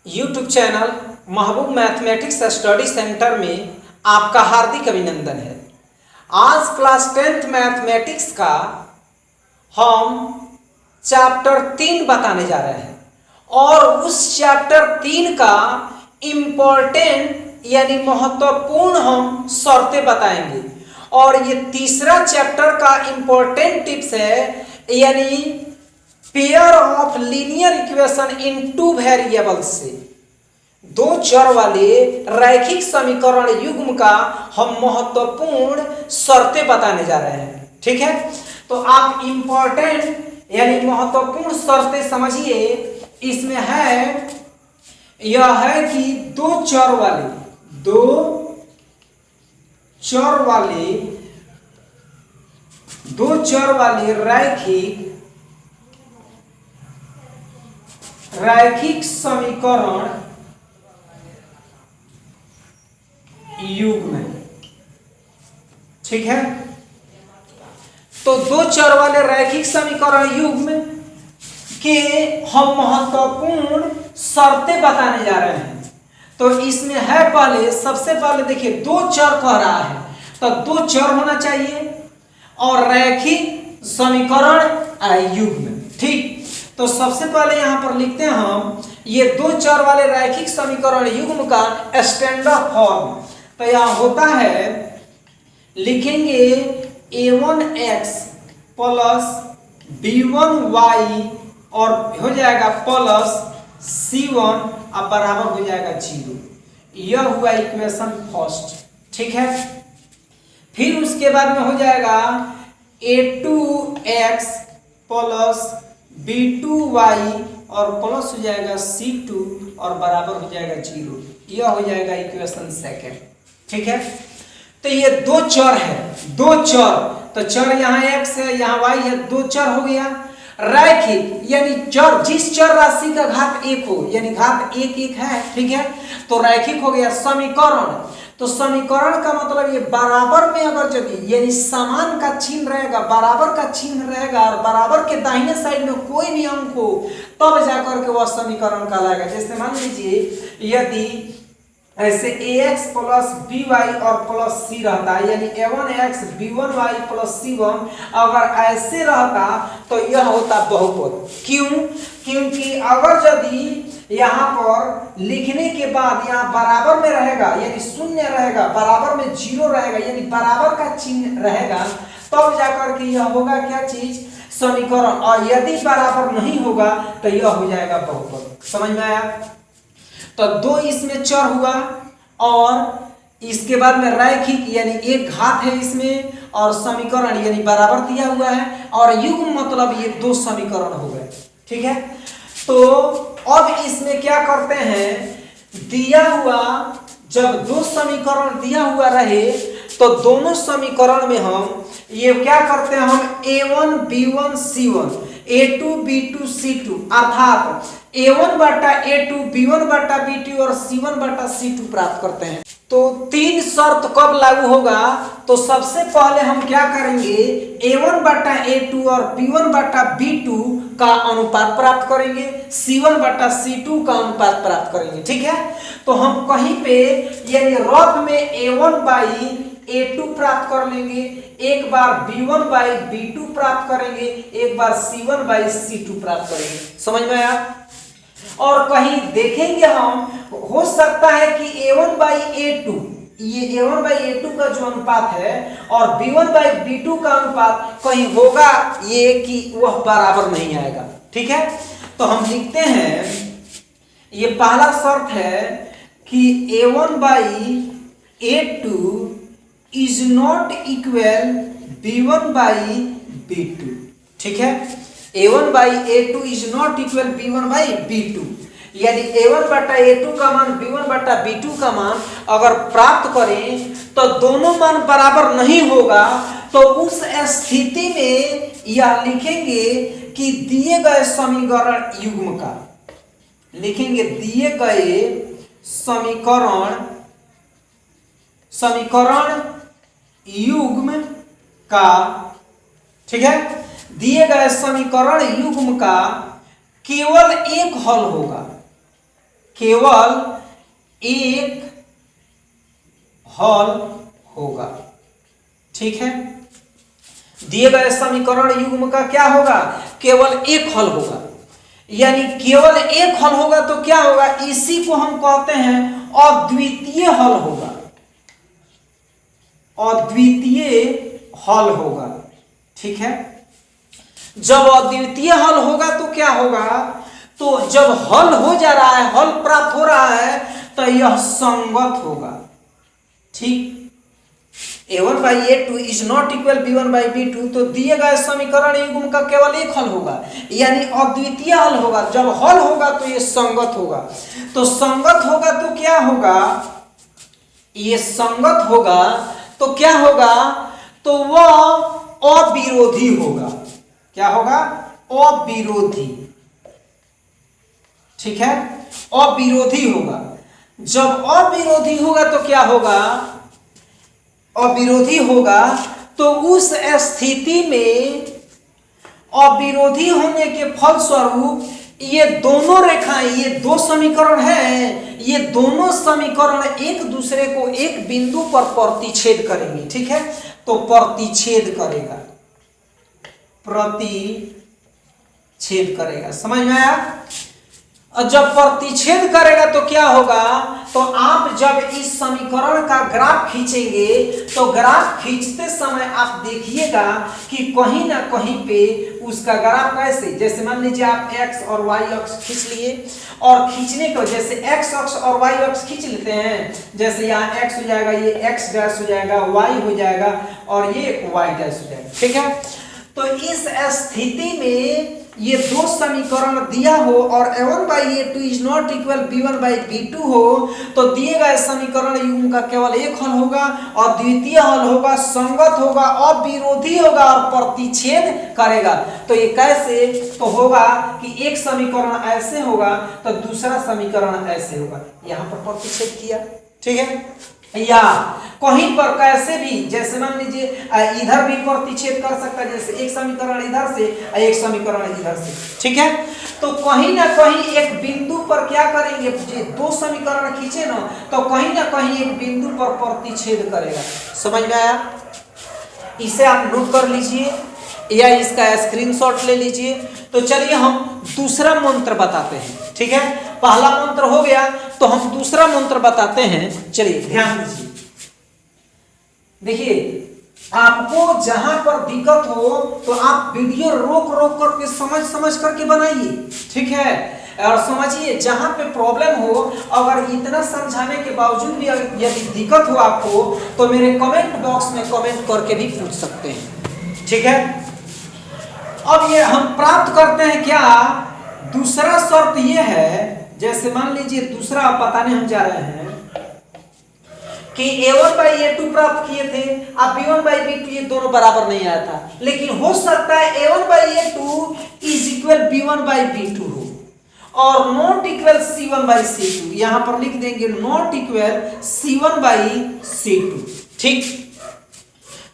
YouTube channel महबूब mathematics study centre में आपका हार्दिक अभिनंदन है। आज क्लास 10th मैथमेटिक्स का हम चैप्टर 3 बताने जा रहे हैं और उस चैप्टर 3 का इम्पोर्टेंट यानी महत्वपूर्ण हम शर्तें बताएंगे और ये तीसरा चैप्टर का इम्पोर्टेंट टिप्स है यानी pair of linear equation in two variables से दो चर वाले रैखिक समीकरण युग्म का हम महत्वपूर्ण शर्तें बताने जा रहे हैं। ठीक है, तो आप इंपॉर्टेंट यानी महत्वपूर्ण शर्तें समझिए। इसमें है यह है कि दो चर वाले रैखिक समीकरण युग्म। ठीक है, तो दो चर वाले रैखिक समीकरण युग्म के हम महत्वपूर्ण शर्तें बताने जा रहे हैं। तो इसमें है सबसे पहले देखिए दो चर कह रहा है तो दो चर होना चाहिए और रैखिक समीकरण युग्म। ठीक, तो सबसे पहले यहां पर लिखते हैं हम ये दो चर वाले रैखिक समीकरण युग्म का स्टैंडर्ड फॉर्म। तो यहां होता है, लिखेंगे a1x प्लस b1y और हो जाएगा प्लस c1 अब बराबर हो जाएगा 0। यह हुआ इक्वेशन फर्स्ट। ठीक है, फिर उसके बाद में हो जाएगा a2x प्लस b2y और प्लस हो जाएगा c2 और बराबर हो जाएगा 0। यह हो जाएगा इक्वेशन सेकंड। ठीक है, तो ये दो चर है, दो चर, तो चर यहाँ x है यहाँ y है, दो चर हो गया। रैखिक यानी चर जिस चर राशि का घात 1 हो यानी घात 1 1 है। ठीक है, तो रैखिक हो गया। समीकरण, तो समीकरण का मतलब ये बराबर में अगर यदि यानी समान का चिन्ह रहेगा, बराबर का चिन्ह रहेगा और बराबर के दाहिने साइड में कोई भी अंक हो तब जाकर के वह समीकरण कहलाएगा। जैसे मान लीजिए यदि ऐसे ax प्लस by और प्लस c रहता है यानी a1x b1y प्लस c1 अगर ऐसे रहता तो यह होता बहुपद। क्यों? क्योंकि अगर यदि यहाँ पर लिखने के बाद यहाँ बराबर में रहेगा यानी शून्य रहेगा, बराबर में 0 रहेगा यानी बराबर का चिन्ह रहेगा तब जाकर के यह होगा क्या चीज, समीकरण। और यदि बराबर नहीं होगा तो यह हो जाएगा बहुपद। समझ में आया? तो दो इसमें चर हुआ और इसके बाद में रैखिक यानी एक घात है इसमें और समीकरण यानी बराबर दिया हुआ है और युग्म मतलब ये दो समीकरण हो गए। ठीक है, तो अब इसमें क्या करते हैं, दिया हुआ जब दो समीकरण दिया हुआ रहे तो दोनों समीकरण में हम ये क्या करते हैं, हम a1 b1 c1 a2 b2 c2 अर्थात a1 बटा a2 b1 बटा b2 और c1 बटा c2 प्राप्त करते हैं। तो तीन शर्त कब लागू होगा, तो सबसे पहले हम क्या करेंगे, a1 बटा a2 और b1 बटा b2 का अनुपात प्राप्त करेंगे, c1 बटा c2 का अनुपात प्राप्त करेंगे। ठीक है, तो हम कहीं पे यानी रफ में a1 बाई a2 प्राप्त कर लेंगे, एक बार b1 बाई b2 प्राप्त करेंगे, एक बार c1 बाई c2 प्राप्त करेंगे। समझ में आया? और कहीं देखेंगे हम, हो सकता है कि a1 बाई a2 ये a1 बाई a2 का जो अनुपात है और b1 बाई b2 का अनुपात कहीं होगा ये कि वह बराबर नहीं आएगा। ठीक है, तो हम लिखते हैं ये पहला शर्त है कि a1 by a2 is not equal b1 by b2। ठीक है, a1 by a2 is not equal b1 by b2 यानी a1 बटा a2 का मान b1 बटा b2 का मान अगर प्राप्त करें तो दोनों मान बराबर नहीं होगा। तो उस स्थिति में यह लिखेंगे कि दिए गए समीकरण युग्म का, लिखेंगे दिए गए समीकरण युग्म का। ठीक है, दिए गए समीकरण युग्म का केवल एक हल होगा, केवल एक हल होगा। ठीक है, दिए गए समीकरण युग्म का क्या होगा, केवल एक हल होगा। यानी केवल एक हल होगा तो क्या होगा, इसी को हम कहते हैं अद्वितीय हल होगा, अद्वितीय हल होगा। ठीक है, जब अद्वितीय हल होगा तो क्या होगा, तो जब हल हो जा रहा है, हल प्राप्त हो रहा है, तो यह संगत होगा। ठीक, a1/a2 is not equal b1/b2, तो दिए गए समीकरण युग्म का केवल एक हल होगा, यानी अद्वितीय हल होगा। जब हल होगा तो ये संगत होगा। तो संगत होगा तो क्या होगा, ये संगत होगा तो क्या होगा, तो वह अविरोधी होगा। क्या होगा, अविरोधी। ठीक है, अविरोधी होगा। जब अविरोधी होगा तो क्या होगा, अविरोधी होगा तो उस स्थिति में अविरोधी होने के फलस्वरूप ये दोनों रेखाएं, ये दो समीकरण हैं, ये दोनों समीकरण एक दूसरे को एक बिंदु पर प्रतिच्छेद करेंगे। ठीक है, तो प्रतिच्छेद करेगा, प्रतिच्छेद करेगा। समझ में आया? और जब प्रतिच्छेद करेगा तो क्या होगा, तो आप जब इस समीकरण का ग्राफ खींचेंगे तो ग्राफ खींचते समय आप देखिएगा कि कहीं ना कहीं पे उसका ग्राफ कैसे, जैसे मान लीजिए आप x और y अक्ष खींच लिए, और खींचने को जैसे x अक्ष और y अक्ष खींच लेते हैं, जैसे यहाँ x हो जाएगा, ये x डैश हो जाएगा, y हो जाएगा और ये y डैश हो जाएगा। ठीक है, तो इस स्थिति में ये दो समीकरण दिया हो और a1/a2 is not equal b1/b2 हो, तो दिए गए समीकरण युग्म का केवल एक हल होगा, अद्वितीय हल होगा, संगत होगा, अविरोधी होगा और प्रतिच्छेद करेगा। तो ये कैसे, तो होगा कि एक समीकरण ऐसे होगा तो दूसरा समीकरण ऐसे होगा, यहाँ पर प्रतिच्छेद किया। ठीक है, या कहीं पर कैसे भी, जैसे मान लीजिए इधर भी प्रतिच्छेद कर सकता है, जैसे एक समीकरण इधर से एक समीकरण इधर से। ठीक है, तो कहीं ना कहीं एक बिंदु पर क्या करेंगे, दो समीकरण खींचे ना तो कहीं ना कहीं एक बिंदु पर प्रतिच्छेद करेगा। समझ में आया? इसे आप नोट कर लीजिए या इसका स्क्रीनशॉट ले लीजिए। तो चलिए हम दूसरा मंत्र बताते हैं। ठीक है, पहला मंत्र हो गया तो हम दूसरा मंत्र बताते हैं। चलिए ध्यान दीजिए, देखिए आपको जहां पर दिक्कत हो तो आप वीडियो रोक रोक करके समझ करके बनाइए। ठीक है, और समझिए जहां पे प्रॉब्लम हो, अगर इतना समझाने के बावजूद भी यदि दिक्कत हो आपको तो मेरे कमेंट बॉक्स में कमेंट करके भी पूछ सकते हैं। ठीक है, अब ये हम प्राप्त करते हैं क्या, दूसरा शर्त ये है, जैसे मान लीजिए दूसरा आप बताने हम जा रहे हैं कि a1/a2 प्राप्त किए थे, अब b1/b2 ये दोनों बराबर नहीं आया था, लेकिन हो सकता है a1/a2 इज इक्वल b1/b2 हो और नॉट इक्वल c1/c2। यहां पर लिख देंगे नॉट इक्वल c1/c2। ठीक,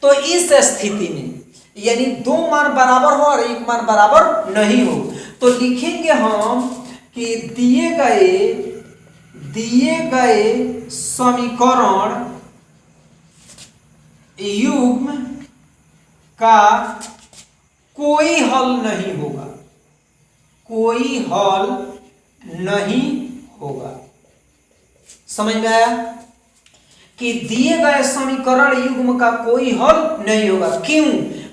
तो इस स्थिति में यानी दो मान बराबर हो और एक मान बराबर नहीं हो, तो लिखेंगे हम कि दिए गए समीकरण युग्म का कोई हल नहीं होगा, कोई हल नहीं होगा। समझ में आया कि दिए गए समीकरण युग्म का कोई हल नहीं होगा। क्यों,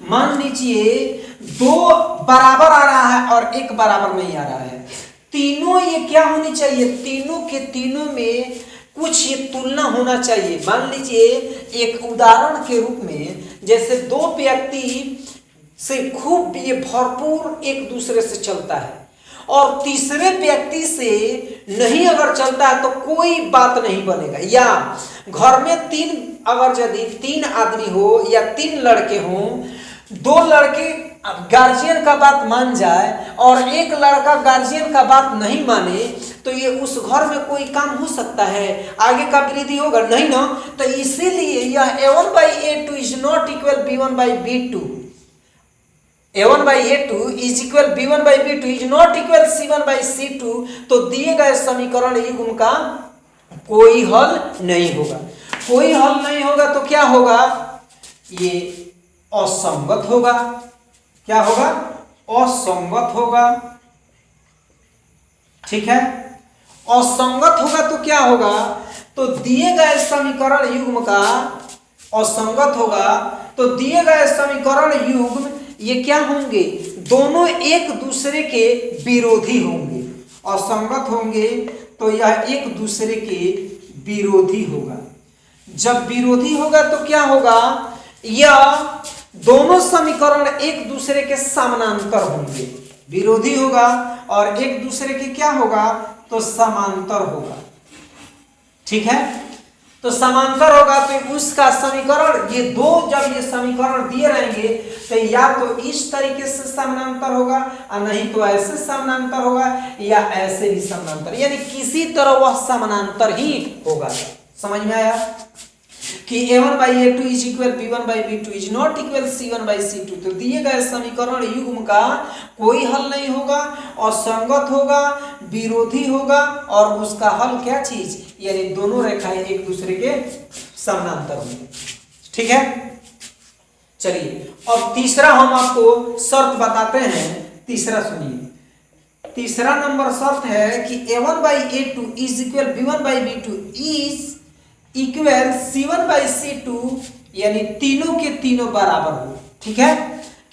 मान लीजिए दो बराबर आ रहा है और एक बराबर नहीं आ रहा है, तीनों ये क्या होनी चाहिए, तीनों के तीनों में कुछ ये तुलना होना चाहिए। मान लीजिए एक उदाहरण के रूप में, जैसे दो व्यक्ति से खूब ये भरपूर एक दूसरे से चलता है और तीसरे व्यक्ति से नहीं अगर चलता है तो कोई बात नहीं बनेगा। या घर में अगर यदि तीन आदमी हो या तीन लड़के हों, दो लड़के गार्जियन का बात मान जाए और एक लड़का गार्जियन का बात नहीं माने, तो ये उस घर में कोई काम हो सकता है, आगे का वृद्धि होगा नहीं ना। तो इसीलिए यह a1/a2 is not equal b1/b2 a1/a2 is equal b1/b2 is not equal c1/c2, तो दिए गए समीकरण युग्म का कोई हल नहीं होगा। कोई हल नहीं होगा तो क्या होगा, ये असंगत होगा। क्या होगा, असंगत होगा। ठीक है, असंगत होगा तो क्या होगा, तो दिए गए समीकरण युग्म का असंगत होगा, तो दिए गए समीकरण युग्म ये क्या होंगे, दोनों एक दूसरे के विरोधी होंगे। असंगत होंगे तो यह एक दूसरे के विरोधी होगा। जब विरोधी होगा तो क्या होगा, यह दोनों समीकरण एक दूसरे के समानांतर होंगे। विरोधी होगा और एक दूसरे के क्या होगा, तो समांतर होगा। ठीक है, तो समांतर होगा तो उसका समीकरण, ये दो जब ये समीकरण दिए रहेंगे तो या तो इस तरीके से समानांतर होगा और नहीं तो ऐसे समानांतर होगा या ऐसे भी समानांतर, यानी किसी तरह वह समानांतर ही होगा। समझ में आया कि a1/a2 is equal b1/b2 is not equal c1/c2, तो दिए गए समीकरण युग्म का कोई हल नहीं होगा, असंगत होगा, विरोधी होगा और उसका हल क्या चीज, यानी दोनों रेखाएं एक दूसरे के समानांतर होंगे। ठीक है, चलिए और तीसरा हम आपको शर्त बताते हैं। तीसरा सुनिए, तीसरा नंबर शर्त है कि a1/a2 is equal b1/b2 is equal c1/c2, यानी तीनों के तीनों बराबर हो। ठीक है,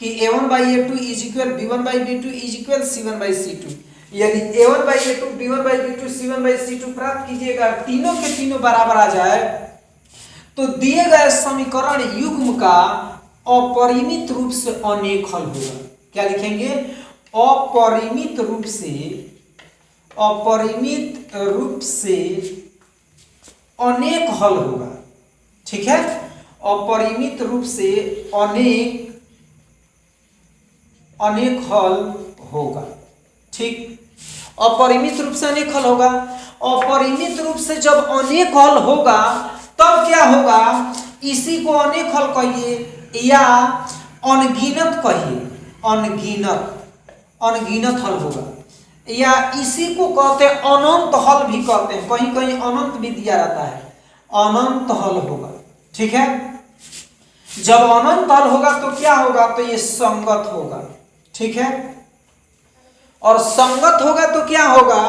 कि a1/a2 is equal b1/b2 is equal c1/c2, यानी a1/a2 b1/b2 c1/c2 प्राप्त कीजिएगा, तीनों के तीनों बराबर आ जाए तो दिए गए समीकरण युग्म का अपरिमित रूप से अनेक हल होगा। क्या लिखेंगे, अपरिमित रूप से अनेक हल होगा। ठीक है, अपरिमित रूप से अनेक हल होगा। ठीक, अपरिमित रूप से अनेक हल होगा। अपरिमित रूप से जब अनेक हल होगा तब क्या होगा, इसी को अनेक हल कहिए या अनगिनत कहिए, अनगिनत हल होगा, या इसी को कहते हैं अनंत हल भी कहते हैं, कहीं कहीं अनंत भी दिया रहता है, अनंत हल होगा। ठीक है, जब अनंत हल होगा तो क्या होगा, तो ये संगत होगा। ठीक है, और संगत होगा तो क्या होगा,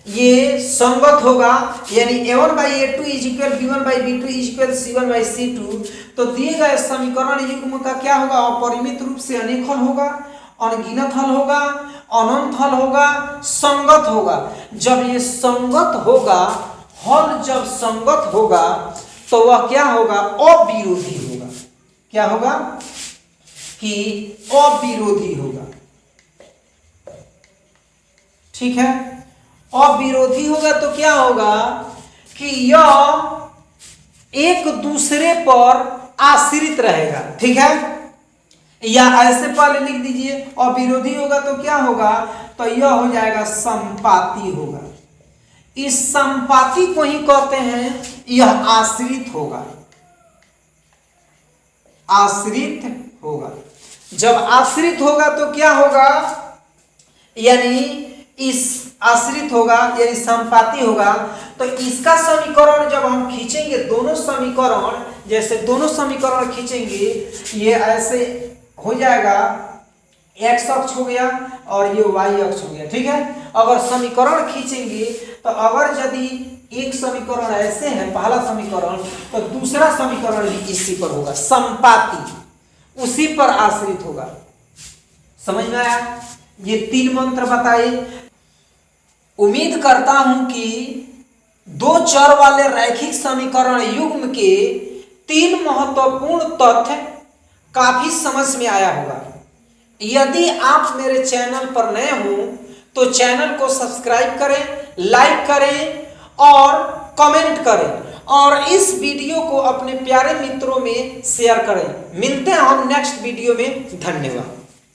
ये संगत होगा, यानी a1/a2 is equal b1/b2 is equal c1/c2, तो दिए गए समीकरण युग्म का क्या होगा, अपरिमित रूप से अनेक हल होगा, अनगिनत हल होगा, अनंत हल होगा, संगत होगा। जब ये संगत होगा, हल जब संगत होगा तो वह क्या होगा, अविरोधी होगा। क्या होगा, कि अविरोधी होगा। ठीक है, अविरोधी होगा तो क्या होगा कि यह एक दूसरे पर आश्रित रहेगा। ठीक है, या ऐसे पहले लिख दीजिए, अविरोधी होगा तो क्या होगा, तो यह हो जाएगा संपाती होगा। इस संपाती को ही कहते हैं, यह आश्रित होगा, आश्रित होगा। जब आश्रित होगा तो क्या होगा, यानी इस आश्रित होगा यानी संपाती होगा, तो इसका समीकरण जब हम खींचेंगे, दोनों समीकरण, जैसे दोनों समीकरण खींचेंगे, ये ऐसे हो जाएगा, x अक्ष हो गया और ये y अक्ष हो गया। ठीक है, अगर समीकरण खींचेंगे तो अगर यदि एक समीकरण ऐसे है, पहला समीकरण, तो दूसरा समीकरण भी इसी पर होगा, संपाती, उसी पर आश्रित होगा। समझ में आया, ये तीन मंत्र बताए। उम्मीद करता हूं कि दो चर वाले रैखिक समीकरण युग्म के तीन महत्वपूर्ण तथ्य काफी समझ में आया होगा। यदि आप मेरे चैनल पर नए हो तो चैनल को सब्सक्राइब करें, लाइक करें और कमेंट करें, और इस वीडियो को अपने प्यारे मित्रों में शेयर करें। मिलते हैं हम नेक्स्ट वीडियो में। धन्यवाद।